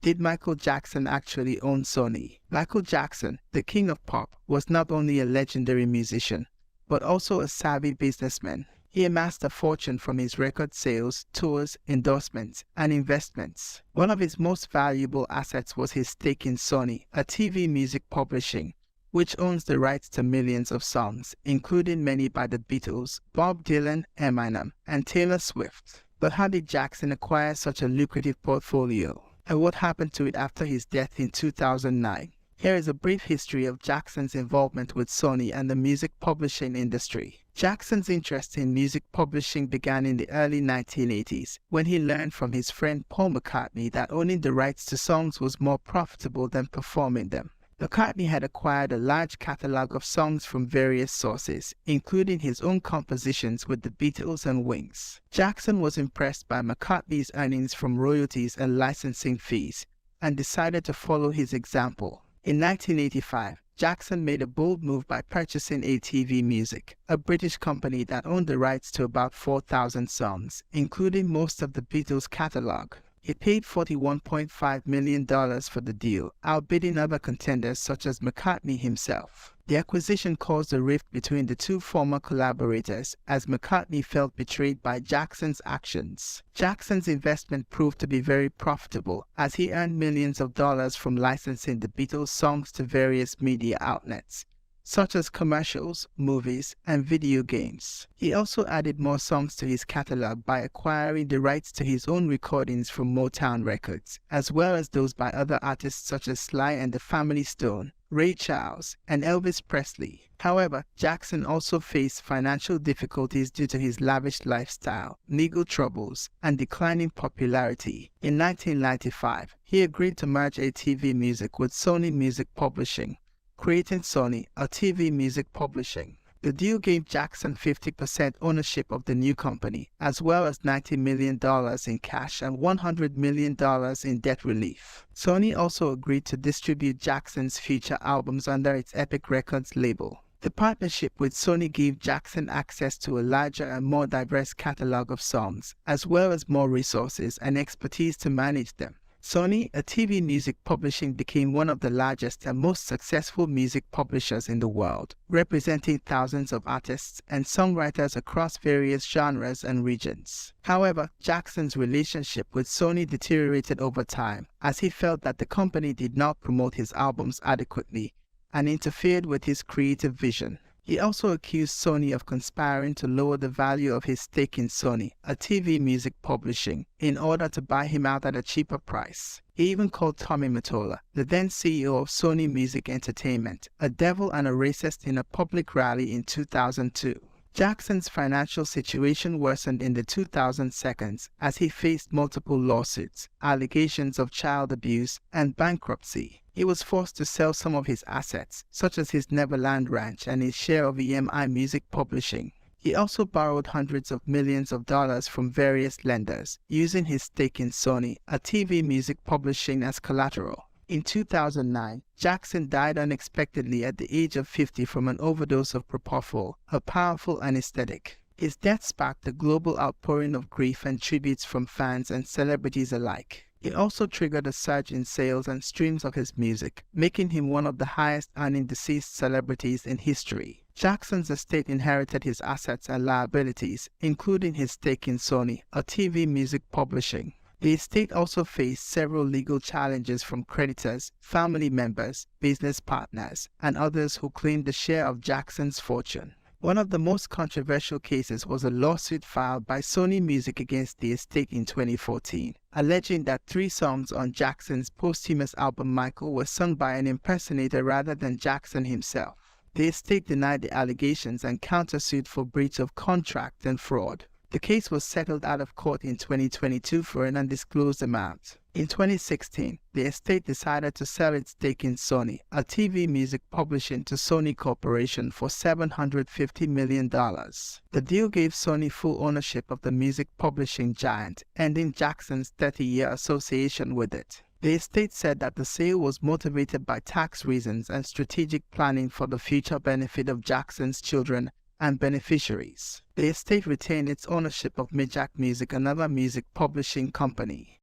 Did Michael Jackson actually own Sony? Michael Jackson, the king of pop, was not only a legendary musician, but also a savvy businessman. He amassed a fortune from his record sales, tours, endorsements, and investments. One of his most valuable assets was his stake in Sony, a TV music publishing, which owns the rights to millions of songs, including many by the Beatles, Bob Dylan, Eminem, and Taylor Swift. But how did Jackson acquire such a lucrative portfolio? And what happened to it after his death in 2009? Here is a brief history of Jackson's involvement with Sony and the music publishing industry. Jackson's interest in music publishing began in the early 1980s, when he learned from his friend Paul McCartney that owning the rights to songs was more profitable than performing them. McCartney had acquired a large catalog of songs from various sources, including his own compositions with the Beatles and Wings. Jackson was impressed by McCartney's earnings from royalties and licensing fees, and decided to follow his example. In 1985, Jackson made a bold move by purchasing ATV Music, a British company that owned the rights to about 4,000 songs, including most of the Beatles' catalog. He paid $41.5 million for the deal, outbidding other contenders such as McCartney himself. The acquisition caused a rift between the two former collaborators, as McCartney felt betrayed by Jackson's actions. Jackson's investment proved to be very profitable, as he earned millions of dollars from licensing the Beatles' songs to various media outlets, such as commercials, movies, and video games. He also added more songs to his catalog by acquiring the rights to his own recordings from Motown Records, as well as those by other artists such as Sly and the Family Stone, Ray Charles, and Elvis Presley. However, Jackson also faced financial difficulties due to his lavish lifestyle, legal troubles, and declining popularity. In 1995, he agreed to merge ATV Music with Sony Music Publishing, creating Sony, a TV music publishing. The deal gave Jackson 50% ownership of the new company, as well as $90 million in cash and $100 million in debt relief. Sony also agreed to distribute Jackson's future albums under its Epic Records label. The partnership with Sony gave Jackson access to a larger and more diverse catalog of songs, as well as more resources and expertise to manage them. Sony, a TV music publishing, became one of the largest and most successful music publishers in the world, representing thousands of artists and songwriters across various genres and regions. However, Jackson's relationship with Sony deteriorated over time, as he felt that the company did not promote his albums adequately and interfered with his creative vision. He also accused Sony of conspiring to lower the value of his stake in Sony, a TV music publishing, in order to buy him out at a cheaper price. He even called Tommy Mottola, the then CEO of Sony Music Entertainment, a devil and a racist in a public rally in 2002. Jackson's financial situation worsened in the 2010s as he faced multiple lawsuits, allegations of child abuse, and bankruptcy. He was forced to sell some of his assets, such as his Neverland Ranch and his share of EMI Music Publishing. He also borrowed hundreds of millions of dollars from various lenders, using his stake in Sony, a TV music publishing, as collateral. In 2009, Jackson died unexpectedly at the age of 50 from an overdose of propofol, a powerful anesthetic. His death sparked a global outpouring of grief and tributes from fans and celebrities alike. It also triggered a surge in sales and streams of his music, making him one of the highest-earning deceased celebrities in history. Jackson's estate inherited his assets and liabilities, including his stake in Sony, a TV music publishing. The estate also faced several legal challenges from creditors, family members, business partners, and others who claimed a share of Jackson's fortune. One of the most controversial cases was a lawsuit filed by Sony Music against the estate in 2014, alleging that 3 songs on Jackson's posthumous album Michael were sung by an impersonator rather than Jackson himself. The estate denied the allegations and countersued for breach of contract and fraud. The case was settled out of court in 2022 for an undisclosed amount. In 2016, the estate decided to sell its stake in Sony, a TV music publishing, to Sony Corporation for $750 million. The deal gave Sony full ownership of the music publishing giant, ending Jackson's 30-year association with it. The estate said that the sale was motivated by tax reasons and strategic planning for the future benefit of Jackson's children and beneficiaries. The estate retained its ownership of Mijak Music, another music publishing company.